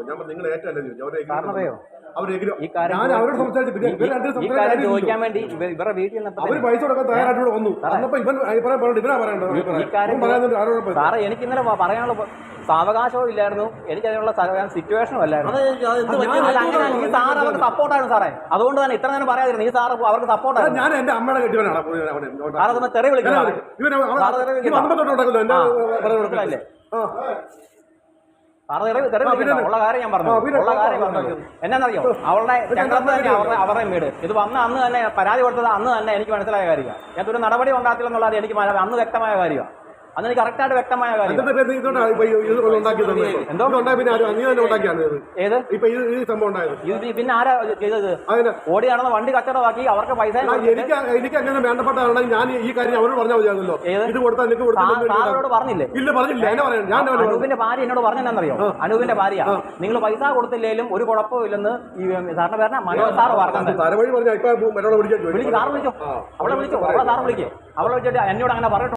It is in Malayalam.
ഞാൻ നിങ്ങൾ ഏറ്റല്ലേ ചോദിക്കാൻ വേണ്ടി ഇവരുടെ വീട്ടിൽ അവര് പൈസ കൊടുക്കാൻ തയ്യാറായിട്ട് വന്നു. ഇവനാ പറയണ്ടത്. സാറേ എനിക്ക് ഇന്നലെ പറയാനുള്ള സാവകാശവും ഇല്ലായിരുന്നു, എനിക്ക് അതിനുള്ള സിറ്റുവേഷനും അല്ലായിരുന്നു. ഈ സാർ അവർക്ക് സപ്പോർട്ടായിരുന്നു സാറേ, അതുകൊണ്ട് തന്നെ ഇത്ര നേരം പറയാതിരുന്നു. ഈ സാർ അവർക്ക് സപ്പോർട്ടായിരുന്നു. ഞാൻ എന്റെ അമ്മയുടെ കെട്ടിയവനാണ്. തെറി വിളിക്കുന്നത് ഉള്ള കാര്യം ഞാൻ പറഞ്ഞു. ഉള്ള കാര്യം പറഞ്ഞു എന്നാന്നറിയോ, അവളുടെ ചങ്ങലത്ത് തന്നെ അവരുടെ വീട്. ഇത് വന്ന അന്ന് തന്നെ പരാതി കൊടുത്തത് അന്ന് തന്നെ എനിക്ക് മനസ്സിലായ കാര്യമാണ്. ഞാൻ ഒരു നടപടി ഉണ്ടാക്കില്ലെന്നുള്ളത് എനിക്ക് അന്ന് വ്യക്തമായ കാര്യമാണ്. അന്ന് എനിക്ക് കറക്റ്റായിട്ട് വ്യക്തമായ കാര്യം. പിന്നെ ആരാ ചെയ്തത്? ഓടി നടന്ന വണ്ടി കച്ചവടമാക്കി അവർക്ക് പൈസ. എനിക്ക് അങ്ങനെ വേണ്ടപ്പെട്ടാണെങ്കിൽ ഞാൻ ഈ കാര്യം അവരോട് പറഞ്ഞാൽ മതിയാണല്ലോ. ഇത് കൊടുത്താൽ സാറോട് പറഞ്ഞില്ലേ? ഇല്ല പറഞ്ഞില്ല. അനൂപിന്റെ ഭാര്യ എന്നോട് പറഞ്ഞെന്നറിയോ? അനൂപിന്റെ ഭാര്യ നിങ്ങൾ പൈസ കൊടുത്തില്ലേലും ഒരു കുഴപ്പവും ഇല്ലെന്ന് ഈ സാറിന്റെ പേരിന് മനോജ് സാറ് പറഞ്ഞത്. സാറ് വിളിച്ചോ, അവളെ വിളിച്ചോ, അവളെ സാറ് വിളിക്കേ. അവളെ വിളിച്ചിട്ട് എന്നോട് അങ്ങനെ പറഞ്ഞു.